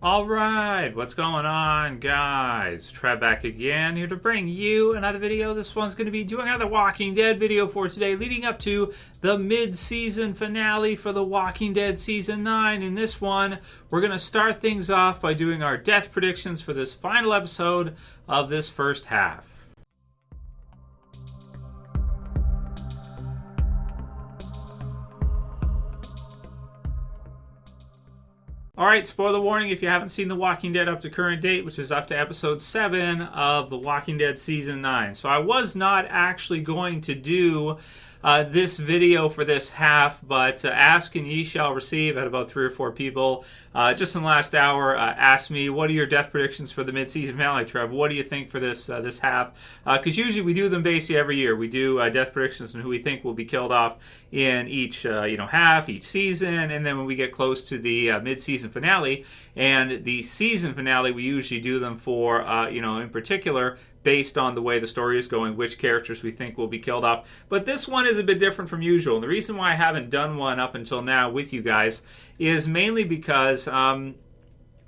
Alright, what's going on, guys? Trev back again, here to bring you another video. This one's going to be doing another Walking Dead video for today, leading up to the mid-season finale for The Walking Dead Season 9. In this one, we're going to start things off by doing our death predictions for this final episode of this first half. Alright, spoiler warning, if you haven't seen The Walking Dead up to current date, which is up to episode 7 of The Walking Dead Season 9. So I was not actually going to do this video for this half, but ask and ye shall receive. I had about 3 or 4 people just in the last hour asked me, what are your death predictions for the mid-season finale, Trev? What do you think for this this half? Because usually we do them basically every year. We do death predictions and who we think will be killed off in each half, each season, and then when we get close to the mid-season finale and the season finale, we usually do them for in particular based on the way the story is going, which characters we think will be killed off. But this one is a bit different from usual. And the reason why I haven't done one up until now with you guys is mainly because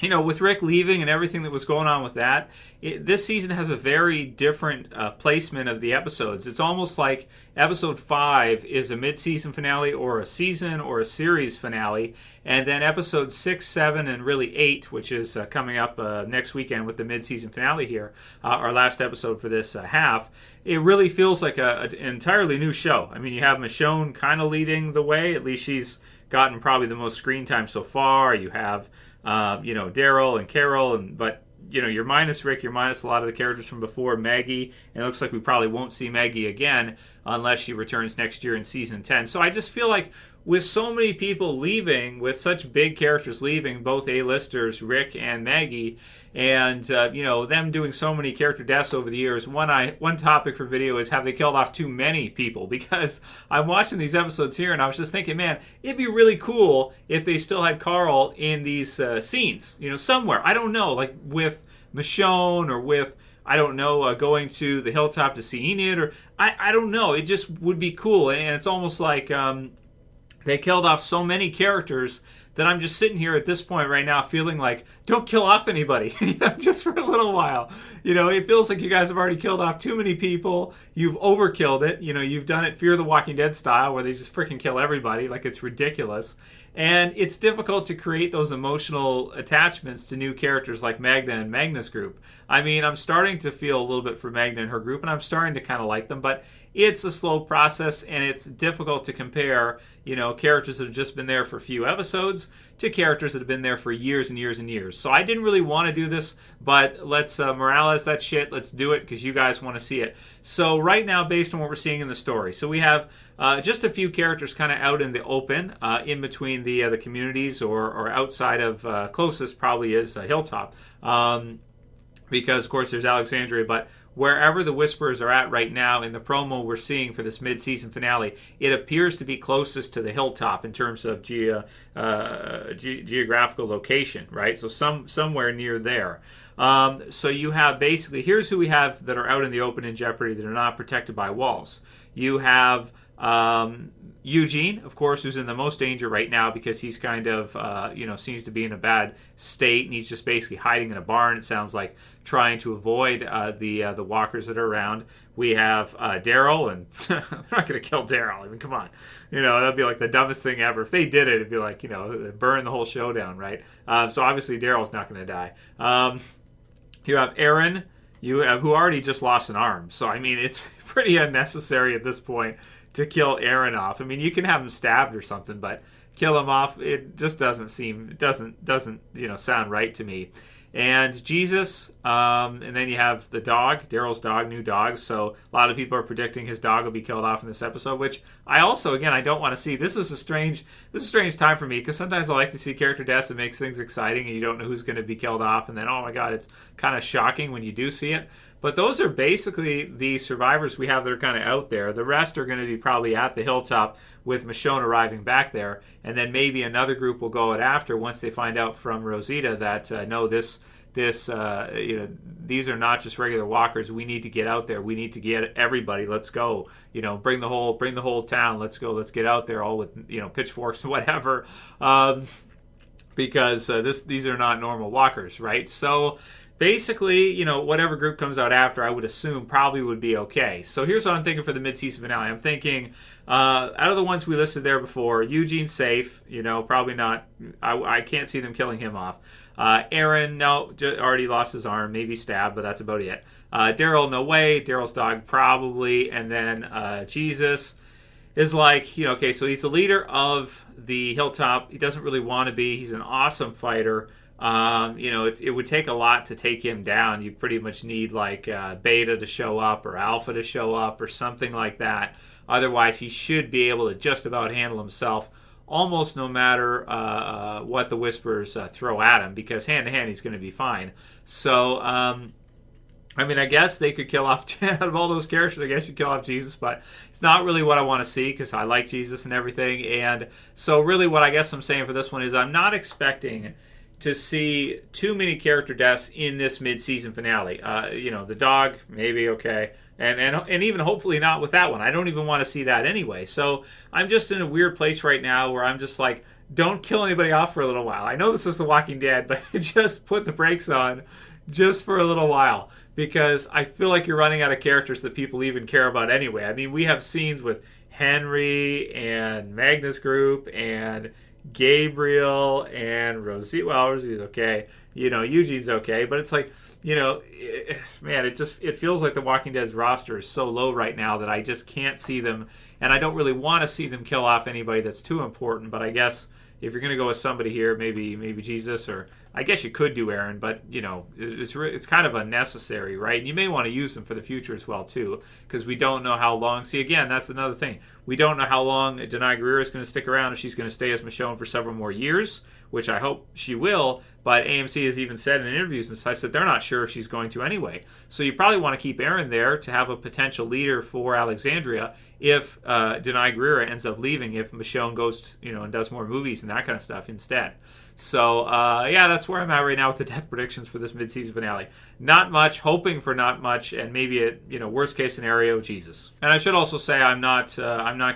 with Rick leaving and everything that was going on with that, this season has a very different placement of the episodes. It's almost like episode 5 is a mid-season finale or a season or a series finale, and then episodes 6, 7, and really 8, which is coming up next weekend with the mid-season finale here, our last episode for this half, it really feels like an entirely new show. I mean, you have Michone kind of leading the way. At least she's gotten probably the most screen time so far. You have Daryl and Carol, but you're minus Rick, you're minus a lot of the characters from before, Maggie, and it looks like we probably won't see Maggie again unless she returns next year in season 10. So I just feel like with so many people leaving, with such big characters leaving, both A-listers, Rick and Maggie, and them doing so many character deaths over the years, one topic for video is, have they killed off too many people? Because I'm watching these episodes here and I was just thinking, man, it'd be really cool if they still had Carl in these scenes, somewhere. I don't know, like with Michonne or with, I don't know, going to the hilltop to see Enid, or I don't know. It just would be cool, and it's almost like they killed off so many characters that I'm just sitting here at this point right now feeling like, don't kill off anybody, just for a little while. It feels like you guys have already killed off too many people. You've overkilled it. You've done it Fear the Walking Dead style, where they just freaking kill everybody. Like, it's ridiculous. And it's difficult to create those emotional attachments to new characters like Magda and Magna's group. I mean, I'm starting to feel a little bit for Magda and her group, and I'm starting to kind of like them, but it's a slow process, and it's difficult to compare, characters that have just been there for a few episodes to characters that have been there for years and years and years. So I didn't really want to do this, but let's moralize that shit. Let's do it because you guys want to see it. So right now, based on what we're seeing in the story, so we have just a few characters kind of out in the open, in between the communities or outside of closest probably is Hilltop. Because, of course, there's Alexandria, but wherever the Whisperers are at right now in the promo we're seeing for this mid-season finale, it appears to be closest to the Hilltop in terms of geographical location, right? So somewhere near there. So you have basically, here's who we have that are out in the open in jeopardy that are not protected by walls. You have Eugene, of course, who's in the most danger right now because he's kind of, seems to be in a bad state, and he's just basically hiding in a barn, it sounds like, trying to avoid the walkers that are around. We have Daryl, and they're not going to kill Daryl. I mean, come on. That'd be like the dumbest thing ever. If they did it, it'd be like, burn the whole show down, right? So obviously Daryl's not going to die. You have Aaron, who already just lost an arm. So, I mean, it's pretty unnecessary at this point to kill Aaron off. I mean, you can have him stabbed or something, but kill him off, it just doesn't sound right to me. And Jesus, and then you have the dog, Daryl's dog, new dog. So a lot of people are predicting his dog will be killed off in this episode, which I also, again, I don't want to see. This is a strange time for me, because sometimes I like to see character deaths. It makes things exciting, and you don't know who's going to be killed off, and then, oh my God, it's kind of shocking when you do see it. But those are basically the survivors we have that are kind of out there. The rest are going to be probably at the hilltop with Michonne arriving back there. And then maybe another group will go out after once they find out from Rosita that, no, these are not just regular walkers. We need to get out there. We need to get everybody. Let's go. Bring the whole town. Let's go. Let's get out there all with, pitchforks and whatever. because these are not normal walkers, right? So basically, whatever group comes out after, I would assume probably would be okay. So here's what I'm thinking for the mid-season finale. I'm thinking, out of the ones we listed there before, Eugene's safe. Probably not. I can't see them killing him off. Aaron, no, already lost his arm, maybe stabbed, but that's about it. Daryl, no way. Daryl's dog, probably. And then Jesus is like, okay, so he's the leader of the Hilltop. He doesn't really want to be. He's an awesome fighter. It would take a lot to take him down. You pretty much need like Beta to show up or Alpha to show up or something like that. Otherwise, he should be able to just about handle himself almost no matter what the Whisperers throw at him, because hand-to-hand he's going to be fine. So, I guess they could kill off, out of all those characters, I guess you kill off Jesus, but it's not really what I want to see because I like Jesus and everything. And so really what I guess I'm saying for this one is I'm not expecting to see too many character deaths in this mid-season finale. The dog, maybe, okay. And even hopefully not with that one. I don't even want to see that anyway. So I'm just in a weird place right now where I'm just like, don't kill anybody off for a little while. I know this is The Walking Dead, but just put the brakes on just for a little while, because I feel like you're running out of characters that people even care about anyway. I mean, we have scenes with Henry and Magnus Group and Gabriel and Rosie. Well, Rosie's okay. Eugene's okay, but it's like, man, it feels like The Walking Dead's roster is so low right now that I just can't see them, and I don't really want to see them kill off anybody that's too important. But I guess if you're going to go with somebody here, maybe Jesus, or I guess you could do Aaron, but it's kind of unnecessary, right? And you may want to use them for the future as well too, because we don't know how long. See, again, that's another thing. We don't know how long Denai Guerrero is going to stick around, if she's going to stay as Michonne for several more years, which I hope she will. But AMC has even said in interviews and such that they're not sure if she's going to anyway. So you probably want to keep Aaron there to have a potential leader for Alexandria if Denai Guerrero ends up leaving, if Michonne goes and does more movies and that kind of stuff instead. So, that's where I'm at right now with the death predictions for this mid-season finale. Not much, hoping for not much, and maybe a worst case scenario, Jesus. And I should also say I'm not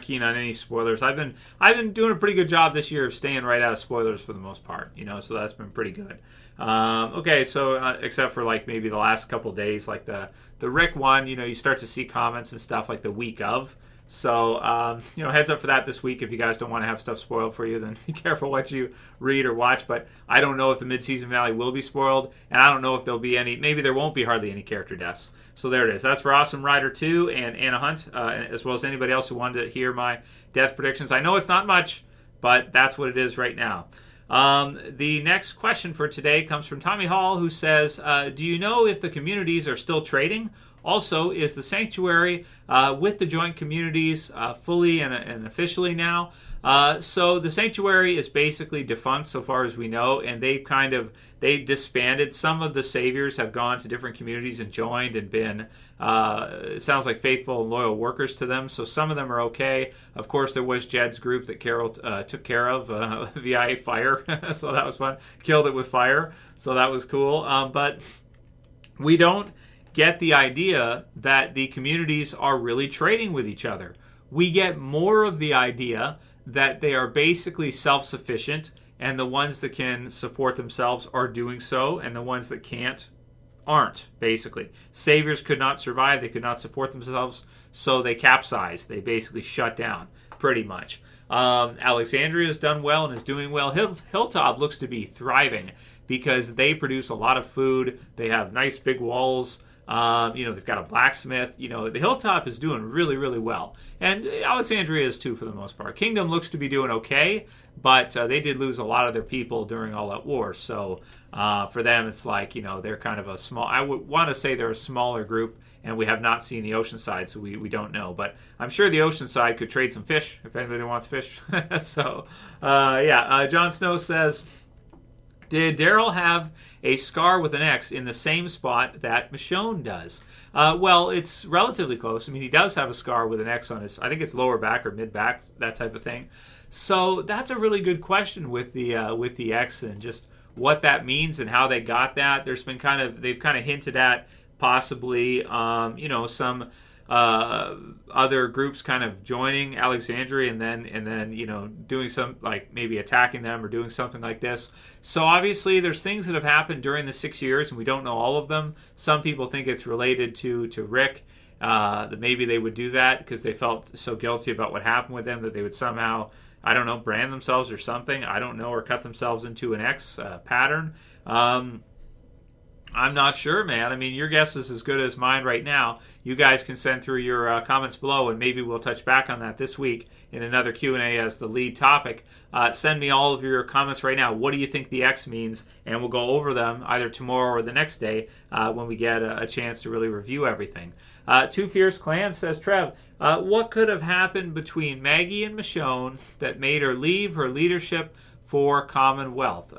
keen on any spoilers. I've been doing a pretty good job this year of staying right out of spoilers for the most part, so that's been pretty good. Okay, so except for like maybe the last couple days, like the Rick one, you start to see comments and stuff like the week of. So, heads up for that this week. If you guys don't want to have stuff spoiled for you, then be careful what you read or watch. But I don't know if the mid-season finale will be spoiled, and I don't know if there'll be any. Maybe there won't be hardly any character deaths. So there it is. That's for Awesome Rider 2 and Anna Hunt, as well as anybody else who wanted to hear my death predictions. I know it's not much, but that's what it is right now. The next question for today comes from Tommy Hall, who says, do you know if the communities are still trading? Also, is the Sanctuary with the joint communities fully and officially now? So the Sanctuary is basically defunct so far as we know, and they disbanded. Some of the Saviors have gone to different communities and joined and been, it sounds like, faithful and loyal workers to them. So some of them are okay. Of course, there was Jed's group that Carol took care of via fire, so that was fun. Killed it with fire, so that was cool. But we don't get the idea that the communities are really trading with each other. We get more of the idea that they are basically self-sufficient, and the ones that can support themselves are doing so, and the ones that can't aren't, basically. Saviors could not survive, they could not support themselves, so they capsized. They basically shut down, pretty much. Alexandria has done well and is doing well. Hilltop looks to be thriving because they produce a lot of food. They have nice big walls. They've got a blacksmith. The Hilltop is doing really, really well. And Alexandria is too, for the most part. Kingdom looks to be doing okay, but they did lose a lot of their people during All Out War. So for them, it's like, they're kind of a small, I would want to say they're a smaller group, and we have not seen the Oceanside, so we don't know. But I'm sure the Oceanside could trade some fish, if anybody wants fish. So, Jon Snow says, did Daryl have a scar with an X in the same spot that Michonne does? Well, it's relatively close. I mean, he does have a scar with an X on his, I think it's lower back or mid back, that type of thing. So that's a really good question with the X and just what that means and how they got that. They've kind of hinted at possibly, some other groups kind of joining Alexandria and then doing some, like maybe attacking them or doing something like this. So obviously there's things that have happened during the 6 years and we don't know all of them. Some people think it's related to Rick, that maybe they would do that because they felt so guilty about what happened with them that they would somehow, I don't know, brand themselves or something, I don't know, or cut themselves into an X pattern. I'm not sure, man. I mean, your guess is as good as mine right now. You guys can send through your comments below, and maybe we'll touch back on that this week in another Q&A as the lead topic. Send me all of your comments right now. What do you think the X means? And we'll go over them either tomorrow or the next day when we get a chance to really review everything. Two Fierce Clans says, Trev, what could have happened between Maggie and Michone that made her leave her leadership for Commonwealth?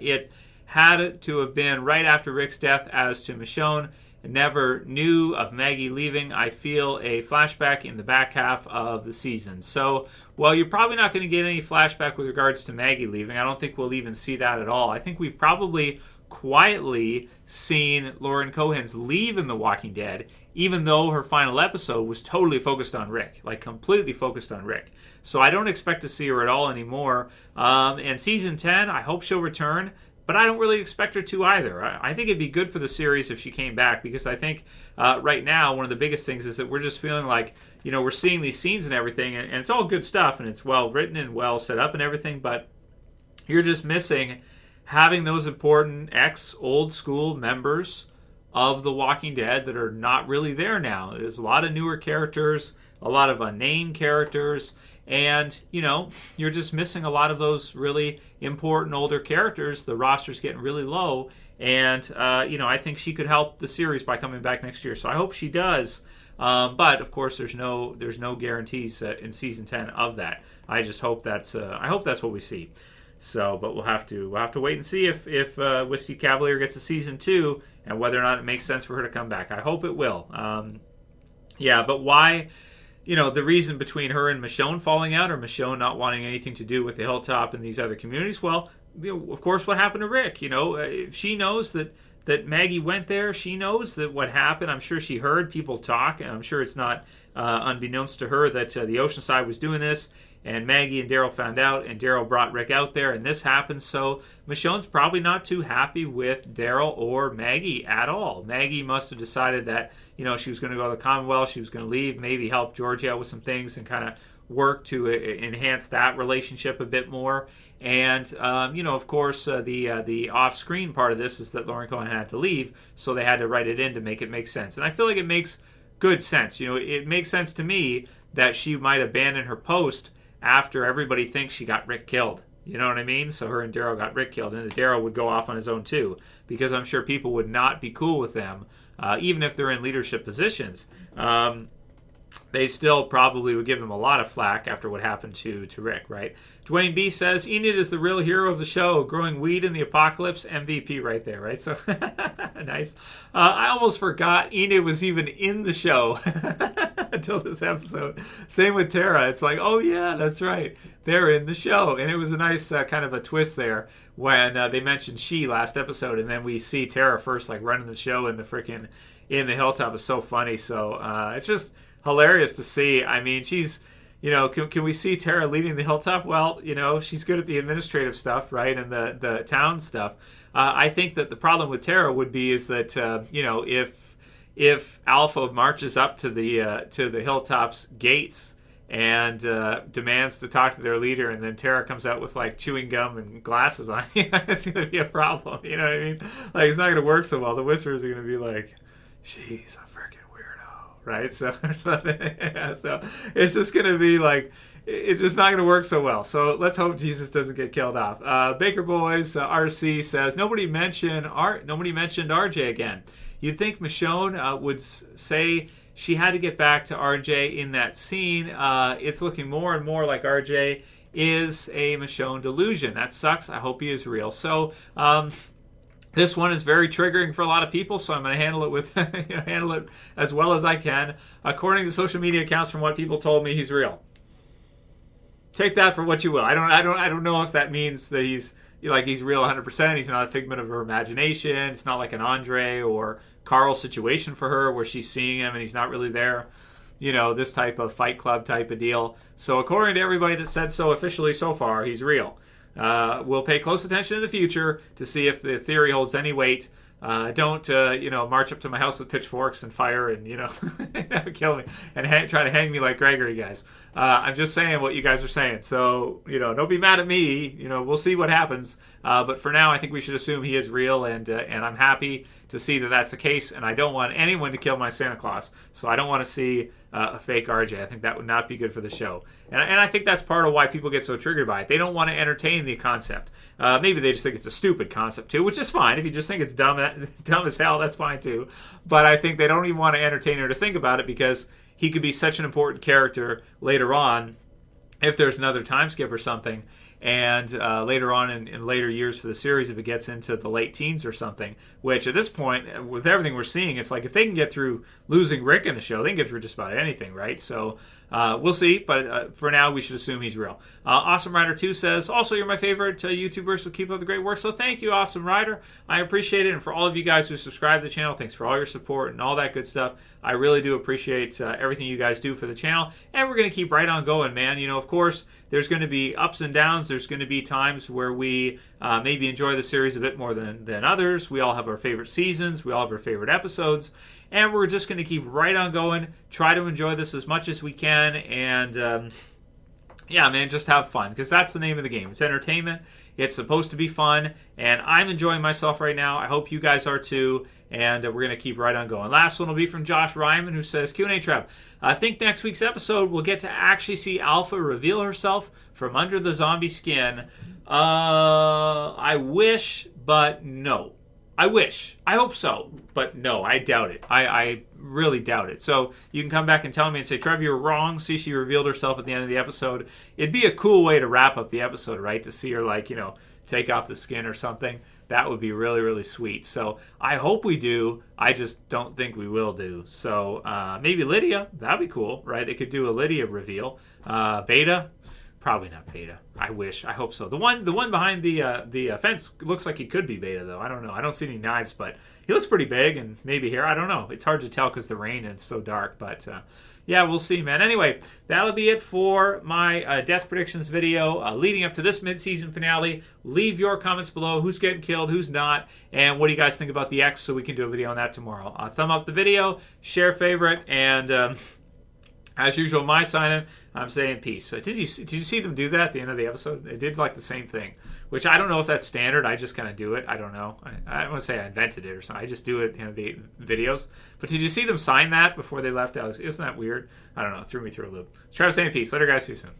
It had to have been right after Rick's death. As to Michone, never knew of Maggie leaving. I feel a flashback in the back half of the season. So, well, you're probably not going to get any flashback with regards to Maggie leaving. I don't think we'll even see that at all. I think we've probably quietly seen Lauren Cohan's leave in The Walking Dead, even though her final episode was totally focused on Rick, like completely focused on Rick. So I don't expect to see her at all anymore. And season 10, I hope she'll return, but I don't really expect her to either. I think it'd be good for the series if she came back, because I think right now one of the biggest things is that we're just feeling like, we're seeing these scenes and everything, and it's all good stuff, and it's well written and well set up and everything, but you're just missing having those important old school members of The Walking Dead that are not really there now. There's a lot of newer characters, a lot of unnamed characters, and, you're just missing a lot of those really important older characters. The roster's getting really low, and, I think she could help the series by coming back next year. So I hope she does. But of course, there's no guarantees in season 10 of that. I just hope that's what we see. So, but we'll have to wait and see if Whiskey Cavalier gets a season 2 and whether or not it makes sense for her to come back. I hope it will. But why? The reason between her and Michone falling out, or Michone not wanting anything to do with the Hilltop and these other communities, well, of course, what happened to Rick? If she knows that Maggie went there, she knows that what happened. I'm sure she heard people talk, and I'm sure it's not unbeknownst to her that the Oceanside was doing this, and Maggie and Daryl found out, and Daryl brought Rick out there, and this happened. So Michonne's probably not too happy with Daryl or Maggie at all. Maggie must have decided that, she was going to go to the Commonwealth, she was going to leave, maybe help Georgie out with some things and kind of work to enhance that relationship a bit more. And, of course, the off-screen part of this is that Lauren Cohan had to leave, so they had to write it in to make it make sense. And I feel like it makes good sense. It makes sense to me that she might abandon her post after everybody thinks she got Rick killed. You know what I mean? So her and Daryl got Rick killed, and Daryl would go off on his own too, because I'm sure people would not be cool with them, even if they're in leadership positions. They still probably would give him a lot of flack after what happened to Rick, right? Dwayne B says, Enid is the real hero of the show, growing weed in the apocalypse, MVP right there, right? So, nice. I almost forgot Enid was even in the show until this episode. Same with Tara. It's like, oh yeah, that's right. They're in the show. And it was a nice kind of a twist there when they mentioned she last episode, and then we see Tara first, like running the show in the Hilltop. Is so funny. So it's just hilarious to see. I mean, she's, can we see Tara leading the Hilltop? Well, she's good at the administrative stuff, right, and the town stuff. I think that the problem with Tara would be is that if Alpha marches up to the Hilltop's gates and demands to talk to their leader, and then Tara comes out with like chewing gum and glasses on, it's going to be a problem. You know what I mean? Like, it's not going to work so well. The Whisperers are going to be like, she's a freaking weirdo, right? So it's just going to be like, it's just not going to work so well. So let's hope Jesus doesn't get killed off. Baker Boys RC says, nobody mentioned RJ again. You'd think Michonne would say she had to get back to RJ in that scene. It's looking more and more like RJ is a Michonne delusion. That sucks. I hope he is real. So this one is very triggering for a lot of people, so I'm going to handle it with handle it as well as I can. According to social media accounts, from what people told me, he's real. Take that for what you will. I don't know if that means that he's like he's real 100%. He's not a figment of her imagination. It's not like an Andre or Carl situation for her where she's seeing him and he's not really there. This type of Fight Club type of deal. So according to everybody that said so officially so far, he's real. We'll pay close attention in the future to see if the theory holds any weight. Don't march up to my house with pitchforks and fire and kill me and try to hang me like Gregory, guys. I'm just saying what you guys are saying, so don't be mad at me. We'll see what happens, but for now I think we should assume he is real, and I'm happy to see that that's the case, and I don't want anyone to kill my Santa Claus, so I don't want to see a fake RJ. I think that would not be good for the show, and I think that's part of why people get so triggered by it. They don't want to entertain the concept. Maybe they just think it's a stupid concept too, which is fine. If you just think it's dumb as hell, that's fine too. But I think they don't even want to entertain her to think about it, because he could be such an important character later on if there's another time skip or something. And later on in later years for the series, if it gets into the late teens or something, which at this point, with everything we're seeing, it's like if they can get through losing Rick in the show, they can get through just about anything, right? So we'll see, but for now, we should assume he's real. Awesome Rider 2 says, also, you're my favorite YouTuber, so keep up the great work. So thank you, Awesome Rider. I appreciate it. And for all of you guys who subscribe to the channel, thanks for all your support and all that good stuff. I really do appreciate everything you guys do for the channel. And we're going to keep right on going, man. Of course, there's going to be ups and downs. There's going to be times where we maybe enjoy the series a bit more than others. We all have our favorite seasons. We all have our favorite episodes. And we're just going to keep right on going, try to enjoy this as much as we can, and yeah, man, just have fun, because that's the name of the game. It's entertainment. It's supposed to be fun, and I'm enjoying myself right now. I hope you guys are too, and we're going to keep right on going. Last one will be from Josh Ryman, who says, Q&A Trev, I think next week's episode we'll get to actually see Alpha reveal herself from under the zombie skin. I wish, but no. I wish. I hope so. But no, I doubt it. I really doubt it. So you can come back and tell me and say, Trev, you're wrong. See, she revealed herself at the end of the episode. It'd be a cool way to wrap up the episode, right? To see her, take off the skin or something. That would be really, really sweet. So I hope we do. I just don't think we will do. So maybe Lydia. That'd be cool, right? They could do a Lydia reveal. Beta. Probably not Beta. I wish. I hope so. The one behind the fence looks like he could be Beta, though. I don't know. I don't see any knives, but he looks pretty big and maybe here. I don't know. It's hard to tell because the rain and it's so dark. But yeah, we'll see, man. Anyway, that'll be it for my death predictions video leading up to this mid-season finale. Leave your comments below. Who's getting killed? Who's not? And what do you guys think about the X, so we can do a video on that tomorrow. Thumb up the video, share, favorite, and as usual, my sign-in, I'm saying peace. So did you see them do that at the end of the episode? They did the same thing, which I don't know if that's standard. I just kind of do it. I don't know. I don't want to say I invented it or something. I just do it at the end of the videos. But did you see them sign that before they left? Isn't that weird? I don't know. It threw me through a loop. Travis saying peace. Later, guys. See you soon.